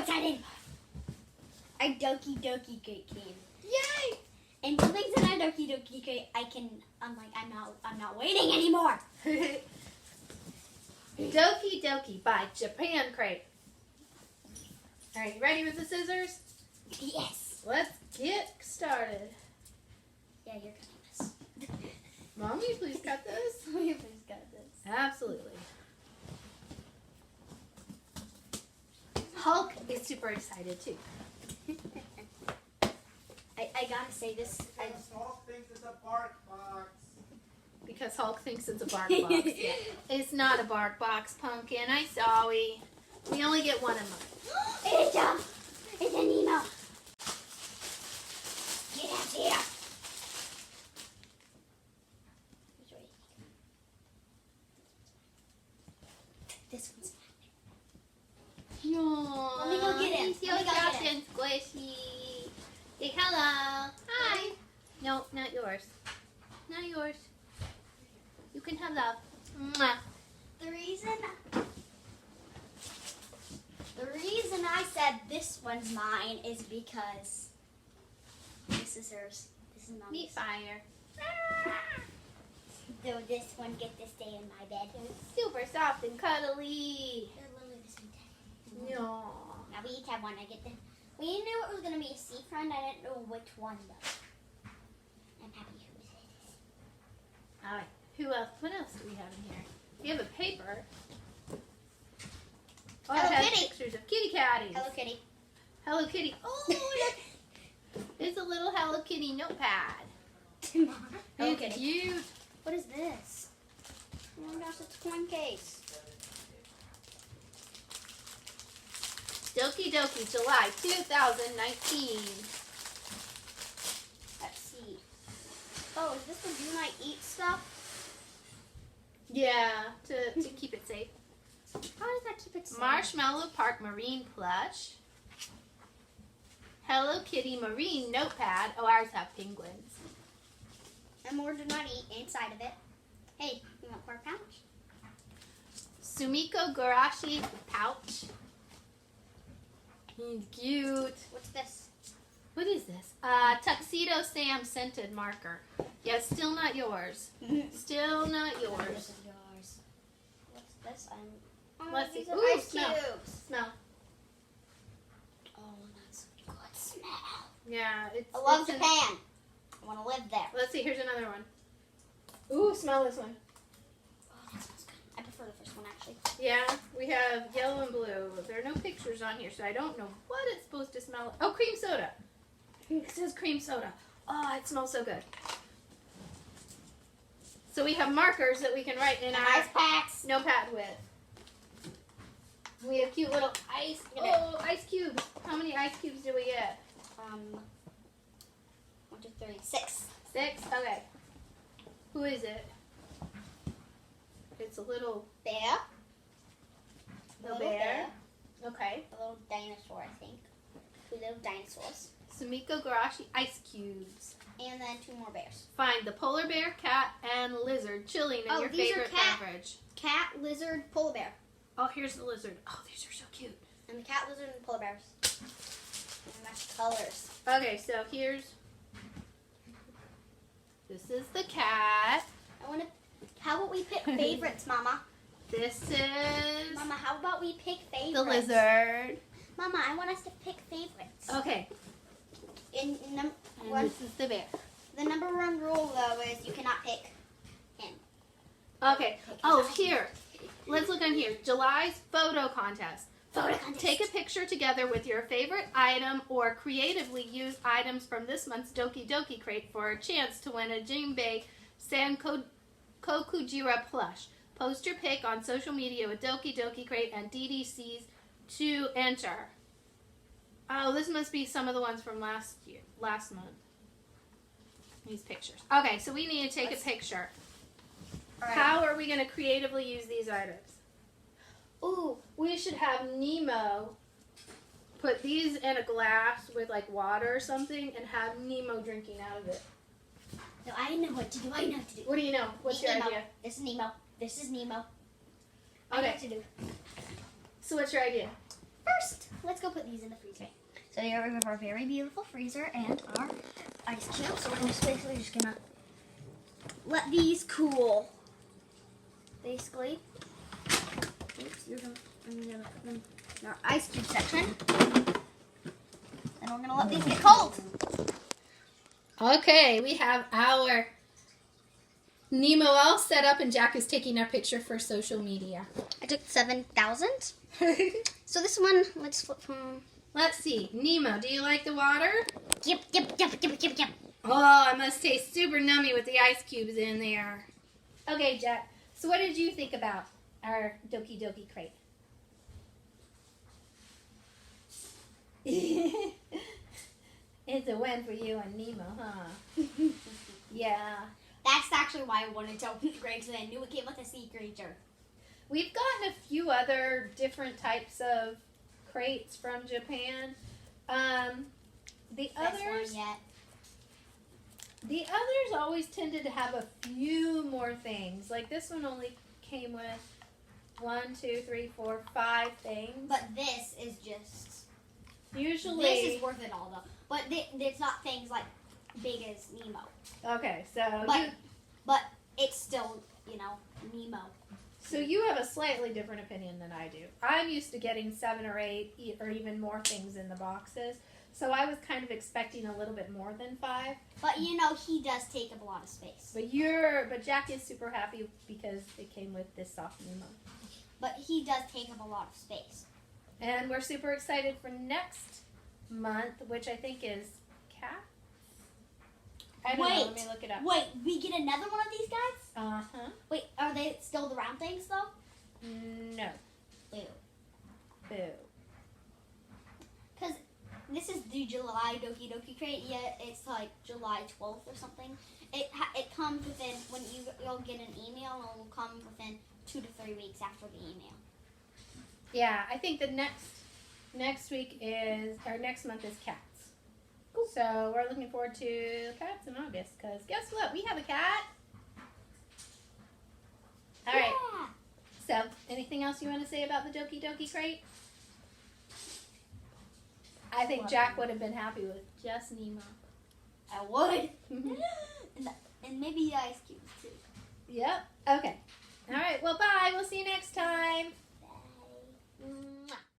excited. Our Doki Doki Crate came. Yay! And something's in our Doki Doki Crate. I'm not waiting anymore. Doki Doki by Japan Crate. All right, you ready with the scissors? Yes. Let's get started. Yeah, you're cutting this. Mom, will you please cut this? You please cut this. Absolutely. Hulk is super excited too. I gotta say this. Hulk thinks it's a bark box. Because Hulk thinks it's a bark box. Yeah. It's not a bark box, Pumpkin. I'm sorry. We only get one a month. It's an email. Get out here. This one's No. Let me go get him. He's so Let me go get soft and squishy. Say hello. Hi. No, not yours. Not yours. You can have love. Mwah. The reason I said this one's mine is because this is hers. This is Meat mommy's. fire. So this one gets to stay in my bed. It's super soft and cuddly. No. Now we each have one. We knew it was gonna be a sea friend. I didn't know which one though. I'm happy who it is. All right. Who else? What else do we have in here? We have a paper. Oh, Hello it has Kitty. pictures of kitty catties. Hello Kitty. Hello Kitty. Oh, look. It's a little Hello Kitty notepad. Hello It's Kitty. cute. What is this? Oh my gosh, it's a coin case. Doki Doki, July 2019. Let's see. Oh, is this the do not eat stuff? Yeah, to keep it safe. How does that keep it safe? Marshmallow Park Marine Plush. Hello Kitty Marine Notepad. Oh, ours have penguins. And more do not eat inside of it. Hey, you want more pouch? Sumiko Garashi pouch. He's cute. What's this? What is this? Tuxedo Sam scented marker. Yeah, still not yours. Still not This yours. is yours. What's this? Let's see. These are Ooh, ice smell. cubes. Smell. Oh, that's a good smell. Yeah, it's. I love it's in- Japan. I want to live there. Let's see. Here's another one. Ooh, smell this one. Oh, that smells good. I prefer the first one actually. Yeah, we have yellow and blue. There are no pictures on here, so I don't know what it's supposed to smell like. Oh, cream soda. It says cream soda. Oh, it smells so good. So we have markers that we can write in our Ice packs. notepad with. We have cute little ice. Oh, ice cubes. How many ice cubes do we get? 1, 2, 3, 6. 6? Okay. Who is it? It's a little Bear. little bear. Okay. A little dinosaur, I think. 2 little dinosaurs. Sumiko Garashi ice cubes. And then 2 more bears. Find the polar bear, cat, and lizard chilling in Oh, your these are favorite cat- beverage. Cat, lizard, polar bear. Oh, here's the lizard. Oh, these are so cute. And the cat, lizard, and polar bears. And that's colors. Okay, so this is the cat. How about we pick favorites, Mama? This is Mama, how about we pick favorites? the lizard. Mama, I want us to pick favorites. Okay, And and this is the bear. the number 1 rule, though, is you cannot pick him. Okay. Oh, here. Let's look on here. July's photo contest. Photo contest. Take a picture together with your favorite item or creatively use items from this month's Doki Doki Crate for a chance to win a Jinbei Kokujira plush. Post your pic on social media with Doki Doki Crate and DDCs to enter. Oh, this must be some of the ones from last month. These pictures. Okay, so we need to take a picture. All right. How are we going to creatively use these items? Ooh, we should have Nemo put these in a glass with like water or something and have Nemo drinking out of it. No, I know what to do. I know what to do. What do you know? What's your Nemo. idea? This is Nemo. This is Nemo. I know Okay, what to do. so what's your idea? first, let's go put these in the freezer. So here we have our very beautiful freezer and our ice cubes. So we're basically just gonna let these cool. Basically. Oops, I'm gonna put them in our ice cube section. And we're gonna let these get cold. Okay, we have our Nemo all set up, and Jack is taking our picture for social media. I took 7,000. So this one, let's flip from. Let's see. Nemo, do you like the water? Yep. Oh, it must taste super nummy with the ice cubes in there. Okay, Jack. So what did you think about our Doki Doki Crate? It's a win for you and Nemo, huh? Yeah. That's actually why I wanted to open the crate, because I knew it came with a sea creature. We've gotten a few other different types of crates from Japan. The others always tended to have a few more things. Like this one only came with 1, 2, 3, 4, 5 things. But this is just. Usually. This is worth it all, though. But it's not things like big as Nemo. Okay, so. But it's still, Nemo. So you have a slightly different opinion than I do. I'm used to getting 7 or 8 or even more things in the boxes. So I was kind of expecting a little bit more than 5. But he does take up a lot of space. But Jack is super happy because it came with this soft Nemo. But he does take up a lot of space. And we're super excited for next month, which I think is cats. I don't know. Let me look it up. Wait, we get another one of these guys? Uh-huh. Wait, are they still the round things, though? No. Boo. Boo. Because this is the July Doki Doki Crate. Yeah, it's like July 12th or something. It comes within, when you'll get an email, and it will come within 2 to 3 weeks after the email. Yeah, I think the next month is cats. Cool. So we're looking forward to cats in August, because guess what? We have a cat. All right. Yeah. So, anything else you want to say about the Doki Doki Crate? I think Jack would have been happy with just Nemo. I would. and maybe the ice cubes, too. Yep. Okay. All right. Well, bye. We'll see you next time. Bye. Mwah.